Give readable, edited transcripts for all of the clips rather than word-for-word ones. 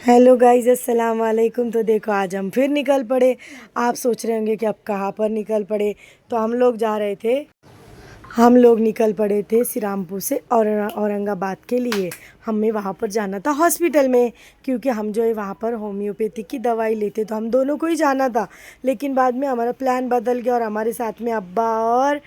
Hello guys, अस्सलाम वालेकुम। तो देखो, आज हम फिर निकल पड़े। आप सोच रहे होंगे कि अब कहाँ पर निकल पड़े। तो हम लोग निकल पड़े थे श्री रामपुर से और औरंगाबाद के लिए। हमें वहाँ पर जाना था हॉस्पिटल में, क्योंकि हम जो है वहाँ पर होम्योपैथिक की दवाई लेते, तो हम दोनों को ही जाना था। लेकिन बाद में हमारा प्लान बदल गया और हमारे साथ में अब्बा और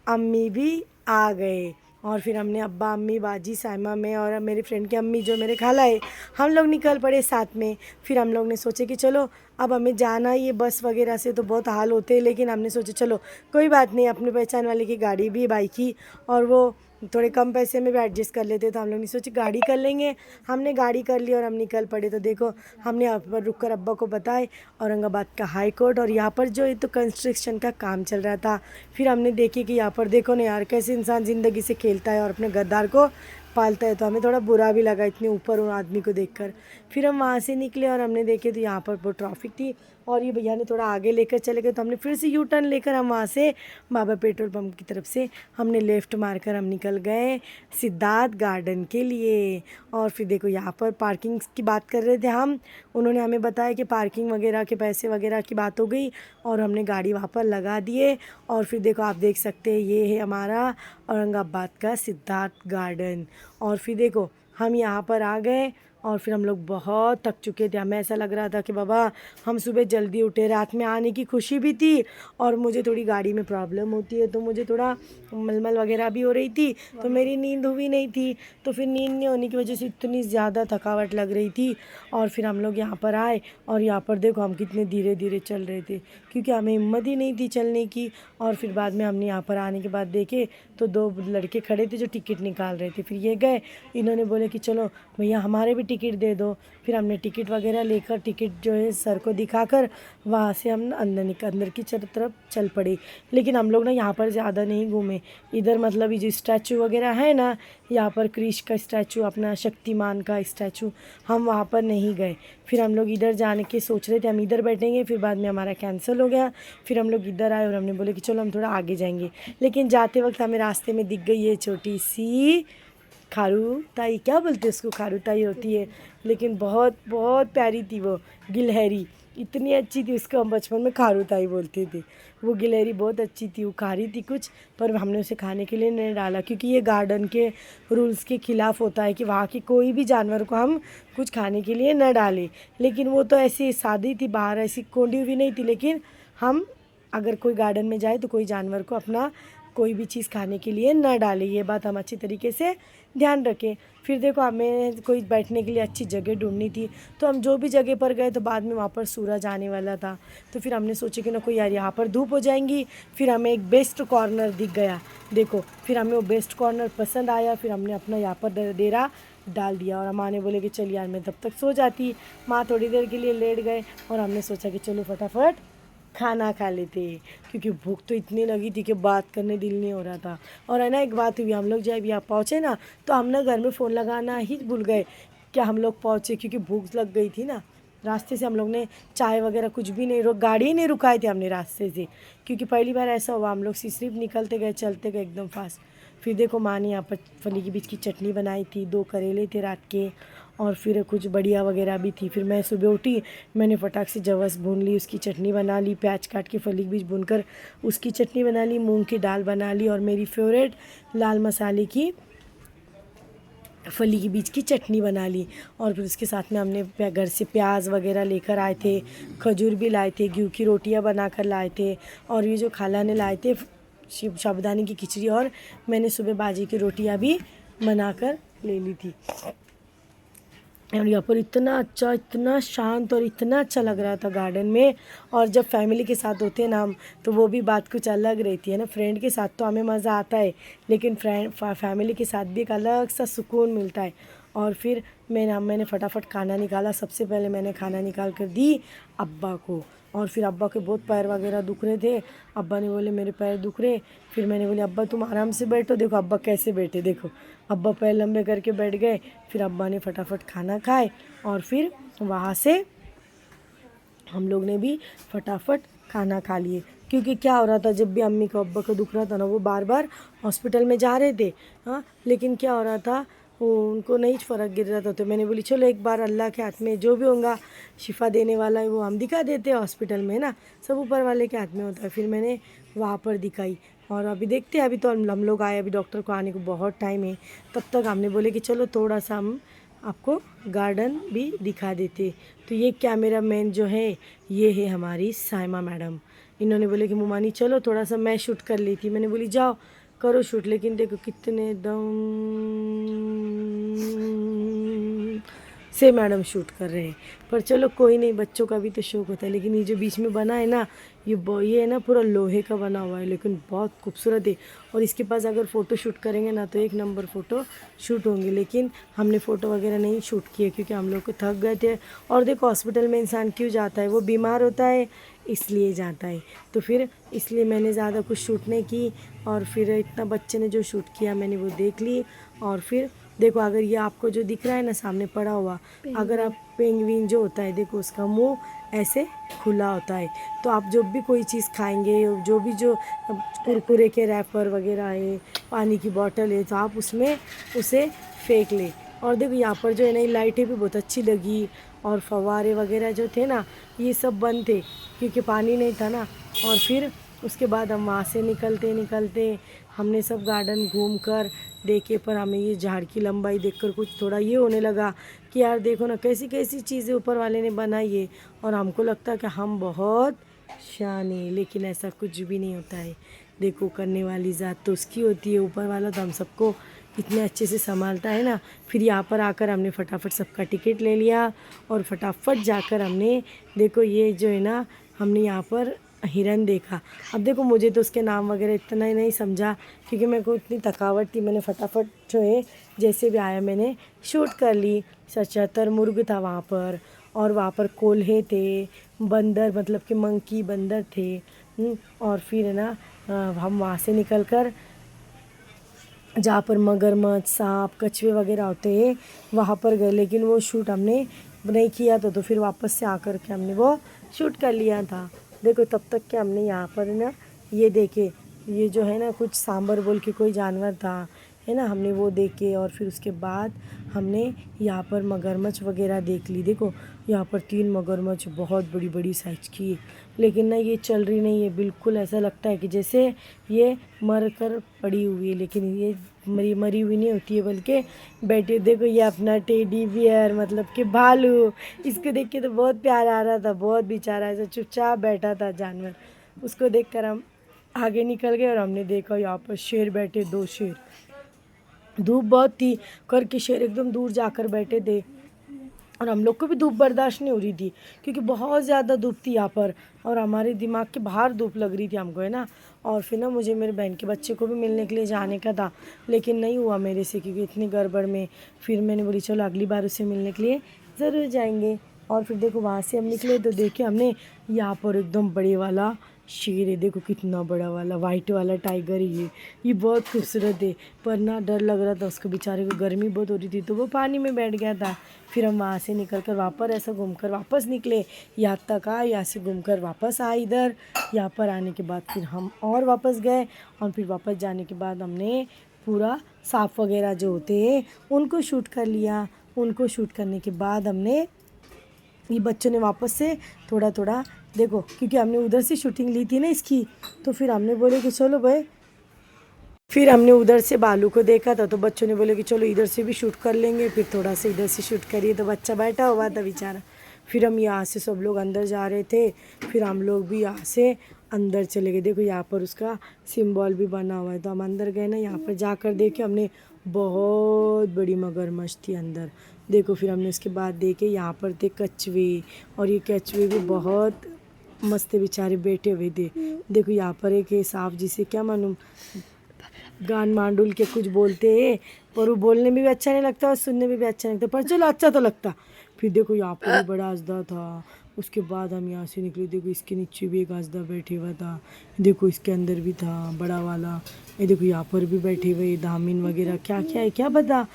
अम्मी भी आ गए। और फिर हमने अब्बा, अम्मी, बाजी, साइमा, मैं और मेरी फ्रेंड की अम्मी जो मेरे खाला है, हम लोग निकल पड़े साथ में। फिर हम लोग ने सोचे कि चलो अब हमें जाना ही है। बस वगैरह से तो बहुत हाल होते हैं, लेकिन हमने सोचा चलो कोई बात नहीं, अपनी पहचान वाले की गाड़ी भी, बाइक की, और वो थोड़े कम पैसे में भी एडजस्ट कर लेते। तो हम लोग ने सोचा गाड़ी कर लेंगे। हमने गाड़ी कर ली और हम निकल पड़े। तो देखो, हमने यहाँ पर रुक कर अब्बा को बताए औरंगाबाद का हाई कोर्ट, और यहाँ पर जो है तो कंस्ट्रक्शन का काम चल रहा था। फिर हमने देखे कि यहाँ पर देखो ना यार, कैसे इंसान ज़िंदगी से खेलता है और अपने गद्दार को पालता है। तो हमें थोड़ा बुरा भी लगा इतने ऊपर उन आदमी को देखकर। फिर हम वहाँ से निकले और हमने देखे तो यहाँ पर बहुत ट्रैफिक थी, और ये भैया ने थोड़ा आगे लेकर चले गए। तो हमने फिर से यू टर्न लेकर हम वहाँ से बाबा पेट्रोल पंप की तरफ से हमने लेफ़्ट मारकर हम निकल गए सिद्धार्थ गार्डन के लिए। और फिर देखो, यहाँ पर पार्किंग की बात कर रहे थे हम। उन्होंने हमें बताया कि पार्किंग वगैरह के पैसे वगैरह की बात हो गई, और हमने गाड़ी वहाँ पर लगा दिए। और फिर देखो, आप देख सकते हैं ये है हमारा औरंगाबाद का सिद्धार्थ गार्डन। और फिर देखो, हम यहाँ पर आ गए और फिर हम लोग बहुत थक चुके थे। हमें ऐसा लग रहा था कि बाबा हम सुबह जल्दी उठे। रात में आने की खुशी भी थी, और मुझे थोड़ी गाड़ी में प्रॉब्लम होती है तो मुझे थोड़ा मलमल वगैरह भी हो रही थी, तो मेरी नींद हुई नहीं थी। तो फिर नींद नहीं होने की वजह से इतनी ज़्यादा थकावट लग रही थी। और फिर हम लोग यहाँ पर आए, और यहाँ पर देखो हम कितने धीरे धीरे चल रहे थे, क्योंकि हमें हिम्मत ही नहीं थी चलने की। और फिर बाद में हमने यहाँ पर आने के बाद देखे तो दो लड़के खड़े थे जो टिकट निकाल रहे थे। फिर ये गए, इन्होंने बोले कि चलो भैया हमारे भी टिकट दे दो। फिर हमने टिकट वगैरह लेकर, टिकट जो है सर को दिखाकर, वहाँ से हम अंदर की तरफ चल पड़े। लेकिन हम लोग ना यहाँ पर ज़्यादा नहीं घूमे। इधर मतलब ये जो स्टैचू वगैरह है ना, यहाँ पर कृष्ण का स्टैचू, अपना शक्तिमान का स्टैचू, हम वहाँ पर नहीं गए। फिर हम लोग इधर जाने के सोच रहे थे, हम इधर बैठेंगे, फिर बाद में हमारा कैंसिल हो गया। फिर हम लोग इधर आए और हमने बोले कि चलो हम थोड़ा आगे जाएंगे। लेकिन जाते वक्त हमें रास्ते में दिख गई ये छोटी सी खारू ताई, क्या बोलते हैं उसको, खारू ताई होती है, लेकिन बहुत बहुत प्यारी थी वो, गिलहरी। इतनी अच्छी थी, उसको हम बचपन में खारू ताई बोलते थे। वो गिलहरी बहुत अच्छी थी, वो खा रही थी कुछ, पर हमने उसे खाने के लिए नहीं डाला, क्योंकि ये गार्डन के रूल्स के ख़िलाफ़ होता है कि वहाँ की कोई भी जानवर को हम कुछ खाने के लिए न डालें। लेकिन वो तो ऐसी सादी थी, बाहर ऐसी कोंडी हुई नहीं थी। लेकिन हम अगर कोई गार्डन में जाए तो कोई जानवर को अपना कोई भी चीज़ खाने के लिए न डालें, ये बात हम अच्छी तरीके से ध्यान रखें। फिर देखो, हमें कोई बैठने के लिए अच्छी जगह ढूंढनी थी, तो हम जो भी जगह पर गए तो बाद में वहाँ पर सूरज आने वाला था। तो फिर हमने सोचा कि ना कोई यार यहाँ पर धूप हो जाएंगी। फिर हमें एक बेस्ट कॉर्नर दिख गया, देखो, फिर हमें वो बेस्ट कॉर्नर पसंद आया। फिर हमने अपना यहाँ पर डेरा डाल दिया, और हम माँ ने बोले कि चल यार मैं तब तक सो जाती। माँ थोड़ी देर के लिए लेट गए, और हमने सोचा कि चलो फटाफट खाना खा लेते, क्योंकि भूख तो इतनी लगी थी कि बात करने दिल नहीं हो रहा था। और है ना, एक बात हुई, हम लोग जब यहाँ पहुँचे ना, तो हम ना घर में फ़ोन लगाना ही भूल गए कि हम लोग पहुँचे, क्योंकि भूख लग गई थी ना। रास्ते से हम लोग ने चाय वगैरह कुछ भी नहीं, गाड़ी ही नहीं रुकाए थे हमने रास्ते से, क्योंकि पहली बार ऐसा हुआ। हम लोग सिर्फ निकलते गए, चलते गए एकदम फास्ट। फिर देखो, माँ ने यहाँ पर फली के बीज की चटनी बनाई थी, 2 करेले थे रात के, और फिर कुछ बढ़िया वगैरह भी थी। फिर मैं सुबह उठी, मैंने फटाक से जवस भून ली, उसकी चटनी बना ली, प्याज काट के फली के बीज भूनकर उसकी चटनी बना ली, मूंग की दाल बना ली, और मेरी फेवरेट लाल मसाले की फली के बीज की चटनी बना ली। और फिर उसके साथ में हमने घर से प्याज वगैरह लेकर आए थे, खजूर भी लाए थे, गेहूँ की रोटियां बनाकर लाए थे, और ये जो खाला ने लाए थे साबूदाने की खिचड़ी, और मैंने सुबह बाजी की रोटियां भी बनाकर ले ली थी। और यहाँ पर इतना अच्छा, इतना शांत और इतना अच्छा लग रहा था गार्डन में। और जब फैमिली के साथ होते हैं ना हम, तो वो भी बात कुछ अलग रहती है ना। फ्रेंड के साथ तो हमें मज़ा आता है, लेकिन फैमिली के साथ भी एक अलग सा सुकून मिलता है। और फिर मैंने फटाफट खाना निकाला। सबसे पहले मैंने खाना निकाल कर दी अब्बा को, और फिर अब्बा के बहुत पैर वगैरह दुख रहे थे। अब्बा ने बोले मेरे पैर दुख रहे। फिर मैंने बोले अब्बा तुम आराम से बैठो। देखो अब्बा कैसे बैठे, देखो अब्बा पैर लंबे करके बैठ गए। फिर अब्बा ने फटाफट खाना खाए, और फिर वहाँ से हम लोग ने भी फटाफट खाना खा लिए। क्योंकि क्या हो रहा था, जब भी अम्मी को अब्बा को दुख रहा था ना, वो बार बार हॉस्पिटल में जा रहे थे। हाँ, लेकिन क्या हो रहा था, उनको नहीं फ़र्क गिर रहा था, तो मैंने बोली चलो एक बार अल्लाह के हाथ में जो भी होगा, शिफा देने वाला है वो हम दिखा देते हैं हॉस्पिटल में, है ना, सब ऊपर वाले के हाथ में होता है। फिर मैंने वहाँ पर दिखाई, और अभी देखते हैं, अभी तो हम लोग आए, अभी डॉक्टर को आने को बहुत टाइम है, तब तक हमने बोले कि चलो थोड़ा सा हम आपको गार्डन भी दिखा देते। तो ये कैमरा मैन जो है ये है हमारी साइमा मैडम। इन्होंने बोले कि मुमानी चलो थोड़ा सा मैं शूट कर ली थी। मैंने बोली जाओ करो शूट, लेकिन देखो कितने दम से मैडम शूट कर रहे हैं। पर चलो कोई नहीं, बच्चों का भी तो शौक होता है। लेकिन ये जो बीच में बना है ना, ये है ना पूरा लोहे का बना हुआ है, लेकिन बहुत खूबसूरत है। और इसके पास अगर फ़ोटो शूट करेंगे ना तो एक नंबर फ़ोटो शूट होंगे। लेकिन हमने फ़ोटो वगैरह नहीं शूट किए क्योंकि हम लोग को थक गए थे। और देखो हॉस्पिटल में इंसान क्यों जाता है, वो बीमार होता है इसलिए जाता है। तो फिर इसलिए मैंने ज़्यादा कुछ शूट नहीं की। और फिर इतना बच्चे ने जो शूट किया मैंने वो देख ली। और फिर देखो अगर ये आपको जो दिख रहा है ना सामने पड़ा हुआ, अगर आप पेंगुइन जो होता है देखो उसका मुंह ऐसे खुला होता है। तो आप जब भी कोई चीज़ खाएंगे, जो भी जो कुरकुरे के रैपर वगैरह है, पानी की बोतल है, तो आप उसमें उसे फेंक ले। और देखो यहाँ पर जो है नई लाइटें भी बहुत अच्छी लगी, और फव्वारे वगैरह जो थे ना ये सब बंद थे क्योंकि पानी नहीं था ना। और फिर उसके बाद हम वहाँ से निकलते निकलते हमने सब गार्डन घूम कर देखे, पर हमें ये झाड़ की लंबाई देखकर कुछ थोड़ा ये होने लगा कि यार देखो ना कैसी कैसी चीज़ें ऊपर वाले ने बनाई है। और हमको लगता है कि हम बहुत शान है, लेकिन ऐसा कुछ भी नहीं होता है। देखो करने वाली ज़ात तो उसकी होती है, ऊपर वाला तो हम सबको इतने अच्छे से संभालता है ना। फिर यहाँ पर आकर हमने फटाफट सबका टिकट ले लिया, और फटाफट जाकर हमने देखो ये जो है ना हमने यहाँ पर हिरन देखा। अब देखो मुझे तो उसके नाम वगैरह इतना ही नहीं समझा क्योंकि मेरे को इतनी थकावट थी। मैंने फटाफट जो है जैसे भी आया मैंने शूट कर ली। 77 मुर्ग था वहाँ पर, और वहाँ पर कोल्हे थे, बंदर मतलब कि मंकी बंदर थे। और फिर है ना हम वहाँ से निकल कर जहाँ पर मगरमच्छ, सांप, कछुए वगैरह होते हैं वहाँ पर गए, लेकिन वो शूट हमने नहीं किया तो फिर वापस से आकर के हमने वो शूट कर लिया था। देखो तब तक के हमने यहाँ पर ना ये देखे, ये जो है ना कुछ सांबर बोल के कोई जानवर था, है ना, हमने वो देखे। और फिर उसके बाद हमने यहाँ पर मगरमच्छ वगैरह देख ली। देखो यहाँ पर 3 मगरमच्छ बहुत बड़ी बड़ी साइज़ की, लेकिन ना ये चल रही नहीं है, बिल्कुल ऐसा लगता है कि जैसे ये मर कर पड़ी हुई है, लेकिन ये मरी हुई नहीं होती है बल्कि बैठे। देखो ये अपना टेडी बियर मतलब कि भालू, इसको देख के तो बहुत प्यार आ रहा था, बहुत बेचारा ऐसा चुपचाप बैठा था जानवर। उसको देखकर हम आगे निकल गए, और हमने देखा यहाँ पर शेर बैठे, 2 शेर। धूप बहुत थी करके शेर एकदम दूर जाकर बैठे थे, और हम लोग को भी धूप बर्दाश्त नहीं हो रही थी क्योंकि बहुत ज़्यादा धूप थी यहाँ पर, और हमारे दिमाग के बाहर धूप लग रही थी हमको, है ना। और फिर ना मुझे मेरे बहन के बच्चे को भी मिलने के लिए जाने का था, लेकिन नहीं हुआ मेरे से क्योंकि इतनी गड़बड़ में। फिर मैंने बोली चलो अगली बार उससे मिलने के लिए ज़रूर जाएंगे। और फिर देखो वहाँ से हम निकले तो देखे हमने यहाँ पर एकदम बड़े वाला शेर है। देखो कितना बड़ा वाला वाइट वाला टाइगर है ये बहुत खूबसूरत है। पर ना डर लग रहा था उसको, बेचारे को गर्मी बहुत हो रही थी तो वो पानी में बैठ गया था। फिर हम वहाँ से निकल कर वापस ऐसा घूमकर वापस निकले, यहाँ तक आए, यहाँ से घूमकर वापस आए इधर। यहाँ पर आने के बाद फिर हम और वापस गए, और फिर वापस जाने के बाद हमने पूरा सांप वगैरह जो होते हैं उनको शूट कर लिया। उनको शूट करने के बाद हमने ये बच्चों ने वापस से थोड़ा थोड़ा देखो क्योंकि हमने उधर से शूटिंग ली थी ना इसकी, तो फिर हमने बोले कि चलो भाई, फिर हमने उधर से बालू को देखा था तो बच्चों ने बोले कि चलो इधर से भी शूट कर लेंगे। फिर थोड़ा सा इधर से शूट करिए, तो बच्चा बैठा हुआ था बेचारा। फिर हम यहाँ से सब लोग अंदर जा रहे थे, फिर हम लोग भी यहाँ से अंदर चले गए। देखो यहाँ पर उसका सिंबल भी बना हुआ है, तो हम अंदर गए ना, यहाँ पर जाकर देखे हमने बहुत बड़ी मगरमच्छ थी अंदर। देखो फिर हमने उसके बाद देखे यहाँ पर थे कछुए, और ये कछुए भी बहुत मस्त बेचारे बैठे हुए थे। देखो यहाँ पर एक सांप जिसे क्या मालूम गान मांडुल के कुछ बोलते हैं, पर वो बोलने में भी अच्छा नहीं लगता और सुनने में भी अच्छा नहीं लगता, पर चलो अच्छा तो लगता। फिर देखो यहाँ पर भी बड़ा हंसदा था। उसके बाद हम यहाँ से निकले, देखो इसके नीचे भी एक हंसदा बैठे हुआ था, देखो इसके अंदर भी था बड़ा वाला। ये देखो यहाँ पर भी बैठे हुए दामिन वगैरह क्या क्या है क्या पता।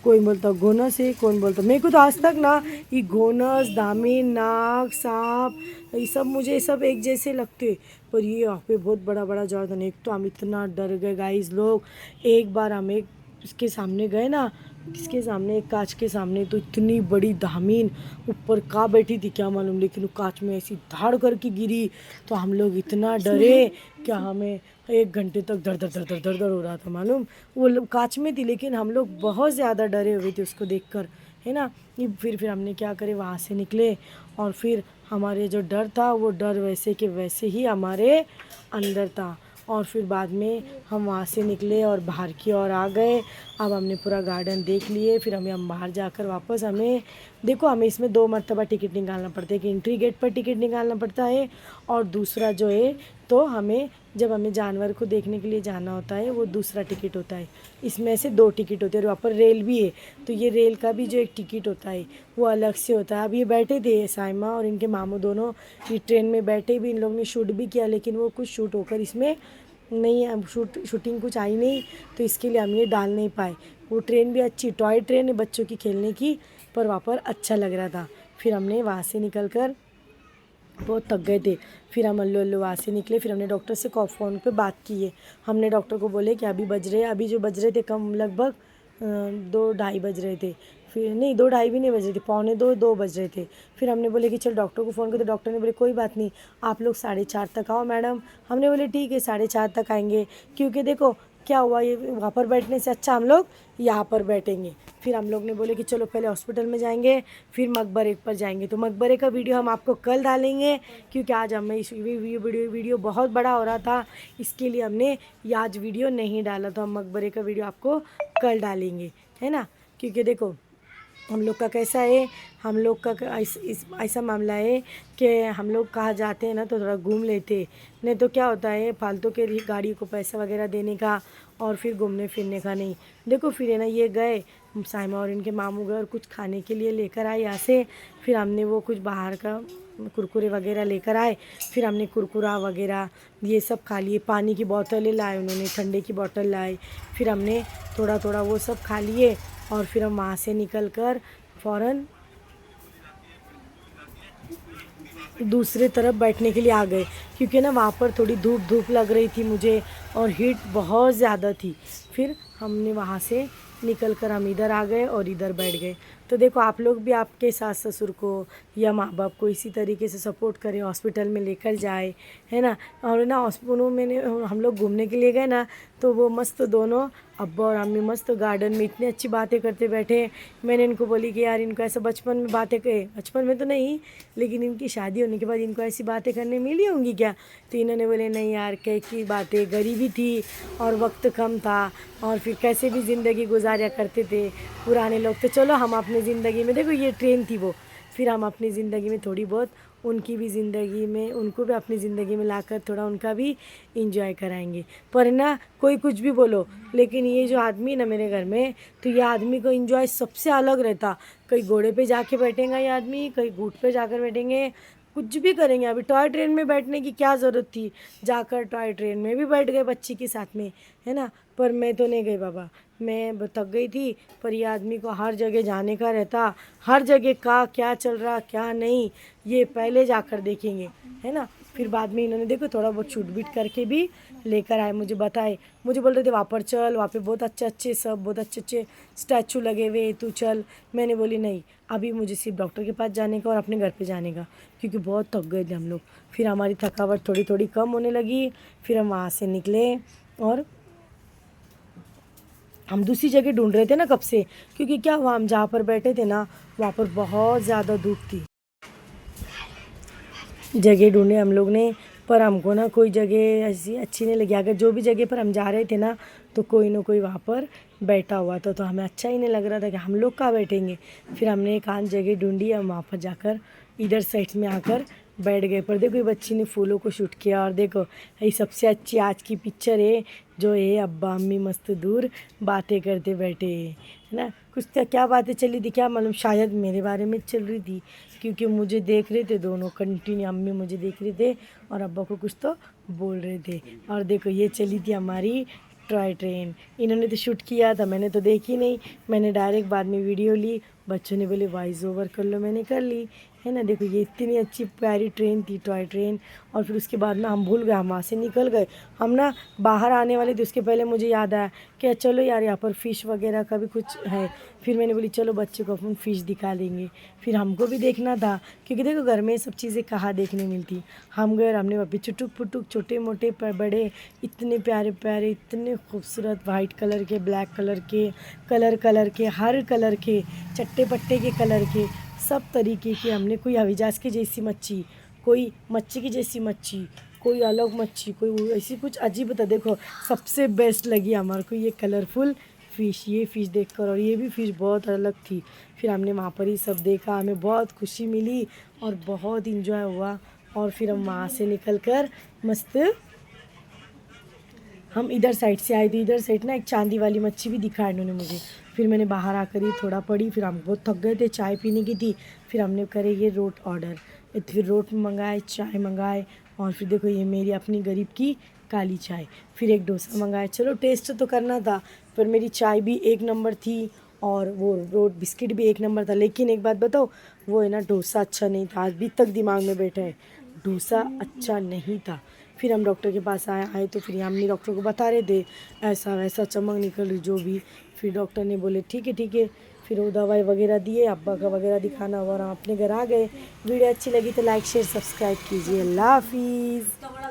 कोई बोलता घोनस है, कौन बोलता, मेरे को तो आज तक ना ये घोनस, दामिन, नाग, सांप ये सब मुझे सब एक जैसे लगते, पर ये यहाँ पे बहुत बड़ा बड़ा जॉर्डन। एक तो हम इतना डर गए गाइस लोग, एक बार हम एक इसके सामने गए ना किसके सामने, एक कांच के सामने। तो इतनी बड़ी धामीन ऊपर कहाँ बैठी थी क्या मालूम, लेकिन वो कांच में ऐसी धाड़ करके गिरी। तो हम लोग इतना डरे क्या हमें 1 घंटे तक दर दर दर दर दर दर हो रहा था मालूम। वो कांच में थी लेकिन हम लोग बहुत ज़्यादा डरे हुए थे उसको देखकर, है ना। ये फिर हमने क्या करे, वहाँ से निकले और फिर हमारे जो डर था वो डर वैसे के वैसे ही हमारे अंदर था। और फिर बाद में हम वहाँ से निकले और बाहर की ओर आ गए। अब हमने पूरा गार्डन देख लिए। फिर हम बाहर जाकर वापस हमें देखो, हमें इसमें 2 मरतबा टिकट निकालना पड़ता है कि एंट्री गेट पर टिकट निकालना पड़ता है, और दूसरा जो है तो हमें जब हमें जानवर को देखने के लिए जाना होता है वो दूसरा टिकट होता है। इसमें से 2 टिकट होते हैं, और वहाँ पर रेल भी है, तो ये रेल का भी जो एक टिकट होता है वो अलग से होता है। अब ये बैठे थे साइमा और इनके मामू दोनों, ये ट्रेन में बैठे भी, इन लोगों ने शूट भी किया, लेकिन वो कुछ शूट होकर इसमें नहीं, अब शूटिंग कुछ आई नहीं, तो इसके लिए हम ये डाल नहीं पाए। वो ट्रेन भी अच्छी टॉय ट्रेन है बच्चों की खेलने की, पर वहाँ पर अच्छा लग रहा था। फिर हमने वहाँ से निकल कर बहुत थक गए थे, फिर हम अल्लू अल्लू वहाँ से निकले। फिर हमने डॉक्टर से फ़ोन पे बात की है। हमने डॉक्टर को बोले कि अभी जो बज रहे थे कम, लगभग 2-2:30 बज रहे थे। फिर नहीं, 2-2:30 भी नहीं बज रहे थे, 1:45-2 बज रहे थे। फिर हमने बोले कि चल डॉक्टर को फ़ोन कर, तो डॉक्टर ने बोले कोई बात नहीं, आप लोग 4:30 तक आओ मैडम। हमने बोले ठीक है 4:30 तक आएंगे, क्योंकि देखो क्या हुआ, ये वहाँ पर बैठने से अच्छा हम लोग यहाँ पर बैठेंगे। फिर हम लोग ने बोले कि चलो पहले हॉस्पिटल में जाएंगे फिर मकबरे पर जाएंगे। तो मकबरे का वीडियो हम आपको कल डालेंगे, क्योंकि आज हमें इस वीडियो बहुत बड़ा हो रहा था, इसके लिए हमने ये आज वीडियो नहीं डाला। तो हम मकबरे का वीडियो आपको कल डालेंगे, है ना। क्योंकि देखो हम लोग का कैसा है, हम लोग का ऐसा मामला है कि हम लोग कहाँ जाते हैं ना तो थोड़ा घूम लेते, नहीं तो क्या होता है फालतू के लिए गाड़ी को पैसा वगैरह देने का और फिर घूमने फिरने का नहीं। देखो फिर है ना, ये गए साइमा और इनके मामू गए और कुछ खाने के लिए लेकर आए यहाँ से। फिर हमने वो कुछ बाहर का कुरकुरे वगैरह लेकर आए, फिर हमने कुरकुरा वगैरह ये सब खा लिए। पानी की बोतलें लाए उन्होंने, ठंडे की बोतल लाए, फिर हमने थोड़ा थोड़ा वो सब खा लिए। और फिर हम वहाँ से निकल कर फ़ौरन दूसरे तरफ बैठने के लिए आ गए, क्योंकि ना वहाँ पर थोड़ी धूप लग रही थी मुझे और हीट बहुत ज़्यादा थी। फिर हमने वहाँ से निकल कर हम इधर आ गए और इधर बैठ गए। तो देखो आप लोग भी आपके सास ससुर को या माँ बाप को इसी तरीके से सपोर्ट करें, हॉस्पिटल में लेकर जाए, है ना। और ना हॉस्पिटल में हम लोग घूमने के लिए गए ना, तो वो मस्त दोनों अब्बा और अम्मी मस्त गार्डन में इतनी अच्छी बातें करते बैठे। मैंने इनको बोली कि यार इनको ऐसा बचपन में बातें कहे, बचपन में तो नहीं लेकिन इनकी शादी होने के बाद इनको ऐसी बातें करने मिली होंगी क्या। तो इन्होंने बोले नहीं यार कह की बातें, गरीबी थी और वक्त कम था और फिर कैसे भी ज़िंदगी गुजारा करते थे पुराने लोग। तो चलो हम अपनी ज़िंदगी में, देखो ये ट्रेन थी वो, फिर हम अपनी ज़िंदगी में थोड़ी बहुत उनकी भी ज़िंदगी में, उनको भी अपनी ज़िंदगी में लाकर थोड़ा उनका भी इंजॉय कराएंगे। पर ना कोई कुछ भी बोलो, लेकिन ये जो आदमी ना मेरे घर में, तो ये आदमी को इंजॉय सबसे अलग रहता। कहीं घोड़े पे जाके बैठेगा ये आदमी, कहीं ऊँट पे जाकर बैठेंगे, कुछ भी करेंगे। अभी टॉय ट्रेन में बैठने की क्या ज़रूरत थी, जाकर टॉय ट्रेन में भी बैठ गए बच्ची के साथ में, है ना। पर मैं तो नहीं गई बाबा, मैं थक गई थी। पर ये आदमी को हर जगह जाने का रहता, हर जगह का क्या चल रहा क्या नहीं ये पहले जाकर देखेंगे, है ना। फिर बाद में इन्होंने देखो थोड़ा बहुत छूट बीट करके भी लेकर आए, मुझे बताए, मुझे बोल रहे थे वहाँ पर चल, वहाँ पे बहुत अच्छे सब बहुत अच्छे स्टैचू लगे हुए, तू चल। मैंने बोली नहीं, अभी मुझे सिर्फ डॉक्टर के पास जाने का और अपने घर पे जाने का, क्योंकि बहुत थक गए थे हम लोग। फिर हमारी थकावट थोड़ी थोड़ी कम होने लगी। फिर हम वहाँ से निकले और हम दूसरी जगह ढूंढ रहे थे ना कब से, क्योंकि क्या हुआ हम जहाँ पर बैठे थे ना वहाँ पर बहुत ज़्यादा धूप थी। जगह ढूंढे हम लोग ने, पर हमको ना कोई जगह ऐसी अच्छी नहीं लगी। अगर जो भी जगह पर हम जा रहे थे ना तो कोई ना कोई वहाँ पर बैठा हुआ था, तो हमें अच्छा ही नहीं लग रहा था कि हम लोग कहाँ बैठेंगे। फिर हमने एक आध जगह ढूंढी, हम वहाँ पर जाकर इधर साइड में आकर बैठ गए। पर देखो ये बच्ची ने फूलों को शूट किया, और देखो ये सबसे अच्छी आज की पिक्चर है जो है अब्बा अम्मी मस्त दूर बातें करते बैठे, है ना। कुछ क्या बातें चली थी क्या मालूम, शायद मेरे बारे में चल रही थी, क्योंकि मुझे देख रहे थे दोनों कंटिन्यू, अम्मी मुझे देख रहे थे और अब्बा को कुछ तो बोल रहे थे। और देखो ये चली थी हमारी टॉय ट्रेन, इन्होंने तो शूट किया था, मैंने तो देखी नहीं, मैंने डायरेक्ट बाद में वीडियो ली बच्चों ने बोले वॉइस ओवर कर लो, मैंने कर ली, है ना। देखो ये इतनी अच्छी प्यारी ट्रेन थी, टॉय ट्रेन। और फिर उसके बाद ना हम भूल गए, हम वहाँ से निकल गए। हम ना बाहर आने वाले थे, उसके पहले मुझे याद आया कि चलो यार यहाँ पर फ़िश वगैरह का भी कुछ है। फिर मैंने बोली चलो बच्चे को अपन फ़िश दिखा देंगे। फिर हमको भी देखना था, क्योंकि देखो घर में सब चीज़ें कहाँ देखने मिलती। हम गए और हमने वहाँ पे चुटुक पुटुक, छोटे मोटे बड़े, इतने प्यारे प्यारे, इतने खूबसूरत, वाइट कलर के, ब्लैक कलर के, कलर के, हर कलर के, चट्टे पट्टे के कलर के, सब तरीके की हमने। कोई हविजाज की जैसी मच्छी, कोई मच्छी की जैसी मच्छी, कोई अलग मच्छी, कोई ऐसी कुछ अजीब था। देखो सबसे बेस्ट लगी हमारे को ये कलरफुल फ़िश, ये फ़िश देखकर। और ये भी फ़िश बहुत अलग थी। फिर हमने वहाँ पर ही सब देखा, हमें बहुत खुशी मिली और बहुत इंजॉय हुआ। और फिर हम वहाँ से निकल कर मस्त हम इधर साइड से आए थे। इधर साइड ना एक चांदी वाली मच्छी भी दिखा इन्होंने मुझे। फिर मैंने बाहर आकर ही थोड़ा पढ़ी, फिर हम बहुत थक गए थे, चाय पीने की थी। फिर हमने करे ये रोट ऑर्डर, फिर रोट मंगाए, चाय मंगाए। और फिर देखो ये मेरी अपनी गरीब की काली चाय। फिर एक डोसा मंगाया, चलो टेस्ट तो करना था। फिर मेरी चाय भी एक नंबर थी और वो रोट बिस्किट भी एक नंबर था। लेकिन एक बात बताओ, वो है ना डोसा अच्छा नहीं था, आज भी तक दिमाग में बैठा है, डोसा अच्छा नहीं था। फिर हम डॉक्टर के पास आए तो फिर हमने डॉक्टर को बता रहे थे ऐसा वैसा, चमक निकल रही जो भी। फिर डॉक्टर ने बोले ठीक है ठीक है। फिर वो दवाई वगैरह दिए, अब्बा का वगैरह दिखाना हुआ और हम अपने घर आ गए। वीडियो अच्छी लगी तो लाइक शेयर सब्सक्राइब कीजिए। अल्लाह हाफिज़।